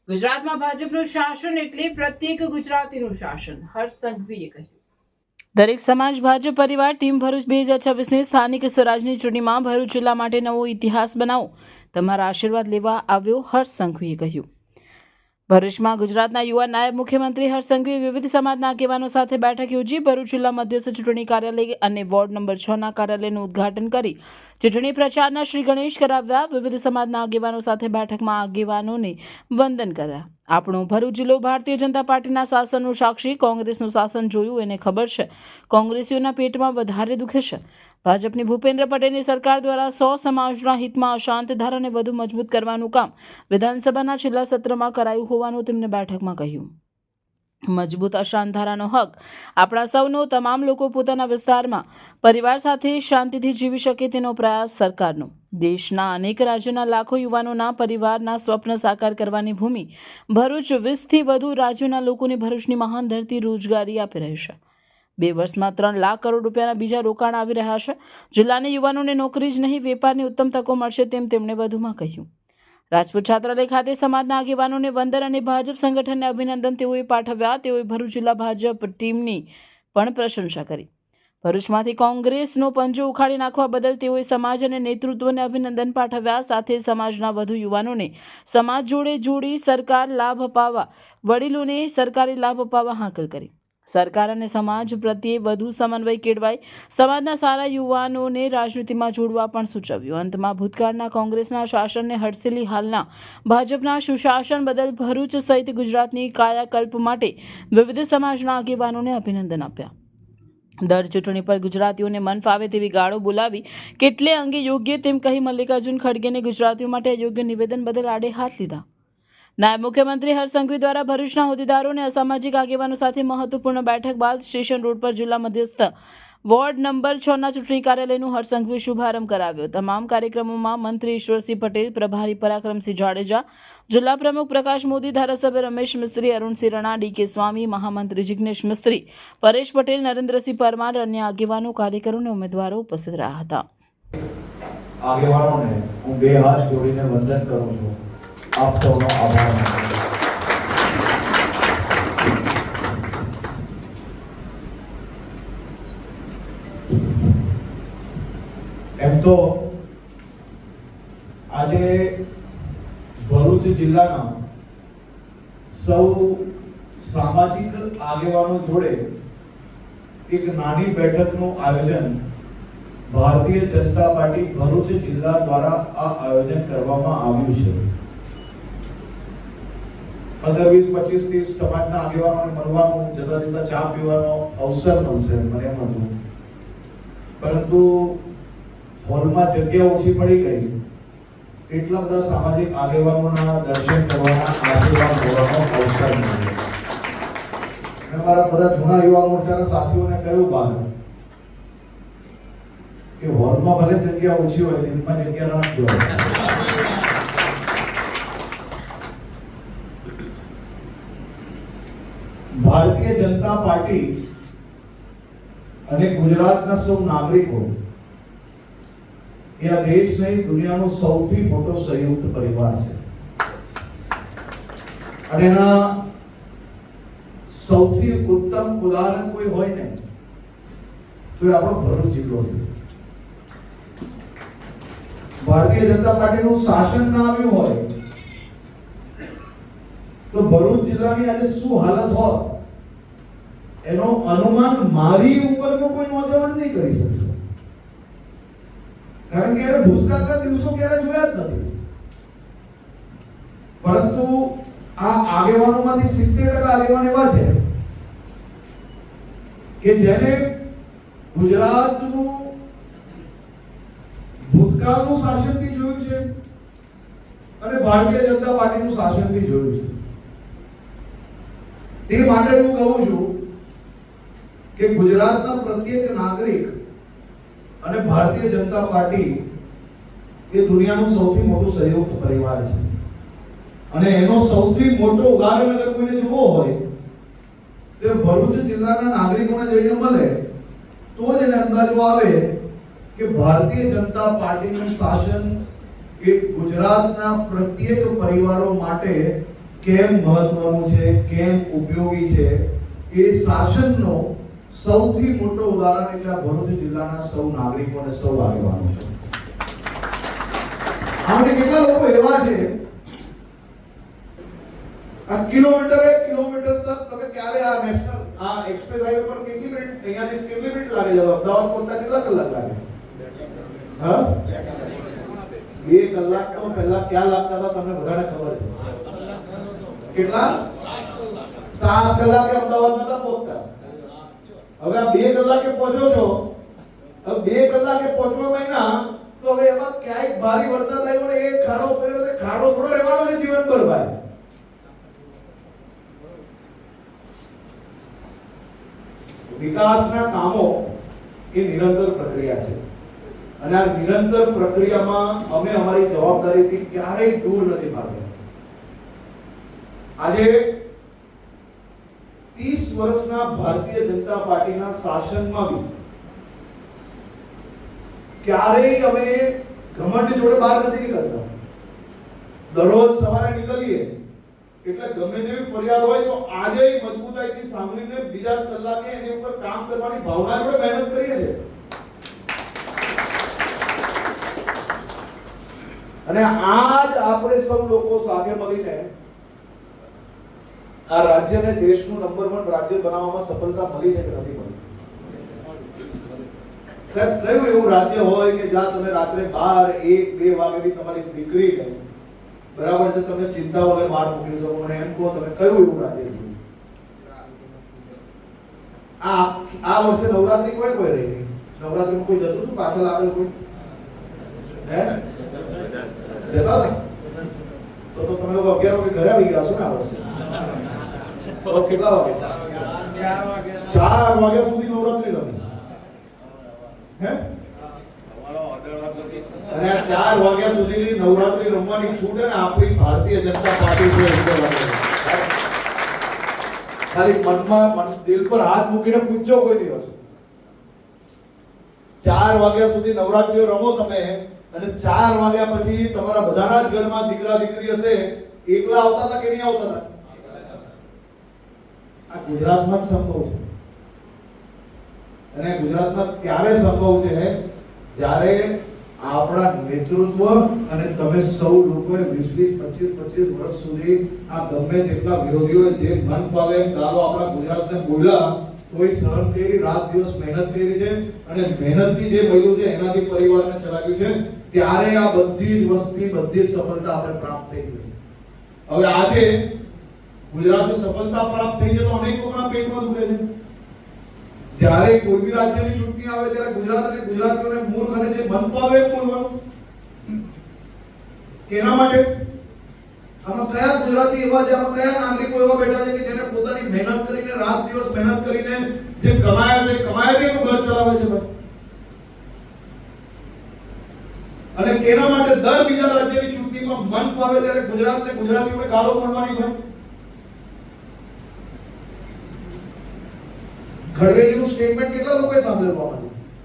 ગુજરાતમાં ભાજપનું શાસન એટલે પ્રત્યેક ગુજરાતીનું શાસન, હર્ષ સંઘવીએ કહ્યું. દરેક સમાજ ભાજપ પરિવાર ટીમ ભરૂચ 2026ની સ્થાનિક સ્વરાજની ચૂંટણીમાં ભરૂચ જિલ્લા માટે નવો ઇતિહાસ બનાવો, તમારા આશીર્વાદ લેવા આવ્યો, હર્ષ સંઘવીએ કહ્યું. ભરૂચમાં ગુજરાતના યુવા નાયબ મુખ્યમંત્રી હર્ષ સંઘવીએ વિવિધ સમાજના આગેવાનો સાથે બેઠક યોજી ભરૂચ જિલ્લા મધ્યસ્થ ચૂંટણી કાર્યાલય અને વોર્ડ નંબર 6ના કાર્યાલયનું ઉદ્ઘાટન કરી ચૂંટણી પ્રચારના શ્રી ગણેશ કરાવ્યા. વિવિધ સમાજના આગેવાનો સાથે બેઠકમાં આગેવાનોને વંદન કર્યા. આપણો ભરૂચ જિલ્લો ભારતીય જનતા પાર્ટીના શાસનનું સાક્ષી. કોંગ્રેસનું શાસન જોયું એને ખબર છે કોંગ્રેસીઓના પેટમાં વધારે દુખે છે. ભાજપની ભૂપેન્દ્ર પટેલની સરકાર દ્વારા 100 સમાજના હિતમાં અશાંત ધારાને વધુ મજબૂત કરવાનું કામ વિધાનસભાના છેલ્લા સત્રમાં કરાયું હોવાનું તેમણે બેઠકમાં કહ્યું. મજબૂત અશાંત ધારાનો હક આપણા સૌનો. તમામ લોકો પોતાના વિસ્તારમાં પરિવાર સાથે શાંતિથી જીવી શકે તેનો પ્રયાસ સરકારનો. દેશના અનેક રાજ્યોના લાખો યુવાનોના પરિવારના સ્વપ્ન સાકાર કરવાની ભૂમિ ભરૂચ 20થી વધુ રાજ્યોના લોકોને ભરૂચની મહાન ધરતી રોજગારી આપી રહી છે. 2 વર્ષમાં 3 લાખ કરોડ રૂપિયાના બીજા રોકાણ આવી રહ્યા છે. જિલ્લાના યુવાનોને નોકરી જ નહીં વેપારની ઉત્તમ તકો મળશે તેમ તેમણે વધુમાં કહ્યું. રાજપૂત છાત્રાલય ખાતે સમાજના આગેવાનોને વંદન અને ભાજપ સંગઠનને અભિનંદન તેઓએ પાઠવ્યા. તેઓએ ભરૂચ જિલ્લા ભાજપ ટીમની પણ પ્રશંસા કરી. ભરૂચમાંથી કોંગ્રેસનો પંજો ઉખાડી નાખવા બદલ તેઓએ સમાજ અને નેતૃત્વને અભિનંદન પાઠવ્યા. સાથે સમાજના વધુ યુવાનોને સમાજ જોડે જોડી સરકાર લાભ અપાવવા વડીલોને સરકારી લાભ અપાવવા હાકલ કરી. સરકાર અને સમાજ પ્રત્યે વધુ સમન્વય કેળવાય. સમાજના સારા યુવાનોને રાજનીતિમાં જોડવા પણ સૂચવ્યું. અંતમાં ભૂતકાળના કોંગ્રેસના શાસનને હડસેલી હાલના ભાજપના સુશાસન બદલ ભરૂચ સહિત ગુજરાતની કાયાકલ્પ માટે વિવિધ સમાજના આગેવાનોને અભિનંદન આપ્યા. દર ચૂંટણી પર ગુજરાતીઓને મન ફાવે તેવી ગાળો બોલાવી કેટલે અંગે યોગ્ય તેમ કહી મલ્લિકાર્જુન ખડગેને ગુજરાતીઓ માટે અયોગ્ય નિવેદન બદલ આડે હાથ લીધા. નાયબ મુખ્યમંત્રી હર્ષ સંઘવી દ્વારા ભરૂચના હોદ્દેદારો અને અસામાજિક આગેવાનો સાથે મહત્વપૂર્ણ બેઠક બાદ સ્ટેશન રોડ પર જિલ્લા મધ્યસ્થ વોર્ડ નંબર 6ના ચૂંટણી કાર્યાલયનું હર્ષ સંઘવીએ શુભારંભ કરાવ્યો. તમામ કાર્યક્રમોમાં મંત્રી ઈશ્વરસિંહ પટેલ, પ્રભારી પરાક્રમસિંહ જાડેજા, જિલ્લા પ્રમુખ પ્રકાશ મોદી, ધારાસભ્ય રમેશ મિસ્ત્રી, અરુણસિંહ રણા, ડીકે સ્વામી, મહામંત્રી જિગ્નેશ મિસ્ત્રી, પરેશ પટેલ, નરેન્દ્રસિંહ પરમાર, અન્ય આગેવાનો, કાર્યકરો અને ઉમેદવારો ઉપસ્થિત રહ્યા હતા. આગેવાનોને હું 2 હાથ જોડીને વંદન કરું છું. આપ સૌનો આભાર માનું છું. એમ તો આજે ભરૂચ જિલ્લાના સૌ સામાજિક આગેવાનો જોડે એક નાની બેઠકનું આયોજન ભારતીય જનતા પાર્ટી ભરૂચ જિલ્લા દ્વારા આ આયોજન કરવામાં આવ્યું છે. 15-20-25-30 સમાજના આગેવાનોને મળવાનું, જતા જતા ચા પીવાનો અવસર મળશે મને એમ હતું, પરંતુ હોલમાં જગ્યા ઓછી પડી ગઈ. એટલા બધા સામાજિક આગેવાનોના દર્શન કરવાના, આશીર્વાદ લેવાનો અવસર મળ્યો. મેં મારા બધા જૂના યુવા મોરચાના સાથીઓને કહ્યું બહાર કે હોલમાં ભલે જગ્યા ઓછી હોય, દિલમાં જગ્યા રાખજો. ભારતીય જનતા પાર્ટી અને ગુજરાતના સૌ નાગરિકો એ આ દેશ નહીં દુનિયાનો સૌથી મોટો સંયુક્ત પરિવાર છે. અને એના સૌથી ઉત્તમ ઉદાહરણ કોઈ હોય ને તો એ આપણો ભરૂચ જિલ્લો છે. ભારતીય જનતા પાર્ટીનું શાસન ના આવ્યું હોય તો ભરૂચ જિલ્લાની આજે શું હાલત હોત એનો અનુમાન મારી ઉંમરનો કોઈ નોજવાન નહીં કરી શકશે. કારણ કે એ ભૂતકાળના દિવસો ક્યારે જોયા જ નથી. પરંતુ આ આગેવાનોમાંથી 70% આગેવાન એવા છે કે જેને ગુજરાતનું ભૂતકાળનું શાસન બી જોયું છે અને ભારતીય જનતા પાર્ટીનું શાસન બી જોયું છે. તે માટે હું કહું છું કે ગુજરાતના પ્રત્યેક નાગરિક અને ભારતીય જનતા પાર્ટી એ દુનિયાનું સૌથી મોટું સંયુક્ત પરિવાર છે. અને એનો સૌથી મોટો ઉદાહરણ અગર કોઈને જોવો હોય તો ભરૂચ જિલ્લાના નાગરિકોને જઈને મળે તો જ એને અંદાજો આવે કે ભારતીય જનતા પાર્ટીનું શાસન એ ગુજરાતના પ્રત્યેક પરિવારો માટે કેમ મહત્વનું છે, કેમ ઉપયોગી છે, એ શાસનનો સૌથી મોટો ઉદાહરણ એટલે આ ભરૂચ જિલ્લાના સૌ નાગરિકો અને સૌ આગેવાનો છે. આમાંથી કેટલા લોકો એવા છે આ કિલોમીટર તક તમે ક્યારે આ નેશનલ આ એક્સપ્રેસ હાઈવે પર કેટલી મિનિટ અહીંયાથી કેટલી મિનિટ લાગે છે? અમદાવાદ પહોંચતા કેટલા કલાક લાગે છે? હા, 2 કલાક તો પહેલા ક્યાં લાગતા હતા તમને બધાને ખબર છે. કેટલા? 7 કલાકે અમદાવાદ નતા પહોંચતા. હવે આ 2 કલાકે પહોંચો છો. હવે 2 કલાકે પહોંચવા મહિના તો હવે એમાં ક્યાંય ભારે વરસાદ આવ્યો ને એ ખાડો પડ્યો છે, ખાડો થોડો રહેવાનો છે જીવનભર ભાઈ. વિકાસના કામો એ નિરંતર પ્રક્રિયા છે અને આ નિરંતર પ્રક્રિયામાં અમે અમારી જવાબદારીથી ક્યારેય દૂર નથી ભાગ્યા. આજે 30 વર્ષના ભારતીય જનતા પાર્ટીના શાસનમાં બી ક્યારેય અમે ઘમંડ જોડે બહાર નથી નીકળતા. દરરોજ સવારે નીકળીએ એટલે ગમે તેવી ફરિયાદ હોય તો આજે મજબૂતાઈથી સાંભળીને બીજા જ કલાકે એની ઉપર કામ કરવાની ભાવના જોડે મહેનત કરીએ છીએ. અને આજ આપણે સૌ લોકો સાથે મળીને આ રાજ્યને દેશનું નંબર 1 રાજ્ય બનાવવામાં સફળતા મળી છે કે નથી મળી? સાહેબ, કયું એવું રાજ્ય હોય કે જ્યાં તમે રાત્રે 12, 1, 2 વાગે બી તમારી દીકરીને બરાબર છે તમે ચિંતા વગર બહાર મોકલી શકો? મને એમ કહો તમે કયું એવું રાજ્ય જોયું? આ વર્ષે નવરાત્રી કોઈ રહી નહીં. નવરાત્રીમાં કોઈ જતું હતું પાછળ આગળ કોઈ? હે, જતા હતા? તો તમે લોકો 11 વાગે ઘરે આવી ગયા છો ને આ વર્ષે? તો કેટલા વાગે? 4 વાગ્યા સુધી નવરાત્રી રમી. હે, અને 4 વાગ્યા સુધીની નવરાત્રી રમવાની છૂટ ને આપણી ભારતીય જનતા પાર્ટી છે. ખાલી મનમાં દિલ પર હાથ મૂકીને પૂછજો કોઈ દિવસ 4 વાગ્યા સુધી નવરાત્રીઓ રમો તમે અને 4 વાગ્યા પછી તમારા બધાના જ ઘરમાં દીકરા દીકરી હશે, એકલા આવતા હતા કે નહીં આવતા હતા? આ ગુજરાતમાં જ સંભવ છે. અને ગુજરાતમાં ત્યારે સંભવ છે જ્યારે આપણા નેતૃત્વ અને તમે સૌ લોકોએ 20, 25 વર્ષ સુધી આ ગમે તેટલા વિરોધીઓએ જે મન ફાવે ગાળો આપણા ગુજરાતને બોલ્યા તોય સહન કરી, રાત દિવસ મહેનત કરી છે અને મહેનતથી જે મળ્યું છે એનાથી પરિવારને ચલાવ્યું છે. ત્યારે આ બધી જ વસ્તી, બધી જ સફળતા આપણે પ્રાપ્ત થઈ છે. હવે આજે ગુજરાતે સફળતા પ્રાપ્ત થઈ છે તો અનેક લોકોના પેટમાં દુખે છે. જ્યારે કોઈ બી રાજ્યની ચૂંટણી આવે ત્યારે ગુજરાત અને ગુજરાતીઓને મૂર્ખ અને જે મન ફાવે બોલવાનું. કેના માટે? આમાં કયા ગુજરાતી એવા છે, આમાં કયા નાગરિકો એવા બેઠા છે કે જેને પોતાની મહેનત કરીને, રાત દિવસ મહેનત કરીને જે કમાયા છે એનું ઘર ચલાવે છે ભાઈ? અને કેના માટે દર બીજા રાજ્યની ચૂંટણીમાં મન ફાવે ત્યારે ગુજરાતને ગુજરાતીઓને ગાળો બોલવાની ભાઈ? ખડગેજીનું સ્ટેટમેન્ટ કેટલા લોકોએ સાંભળેલું આમાંથી?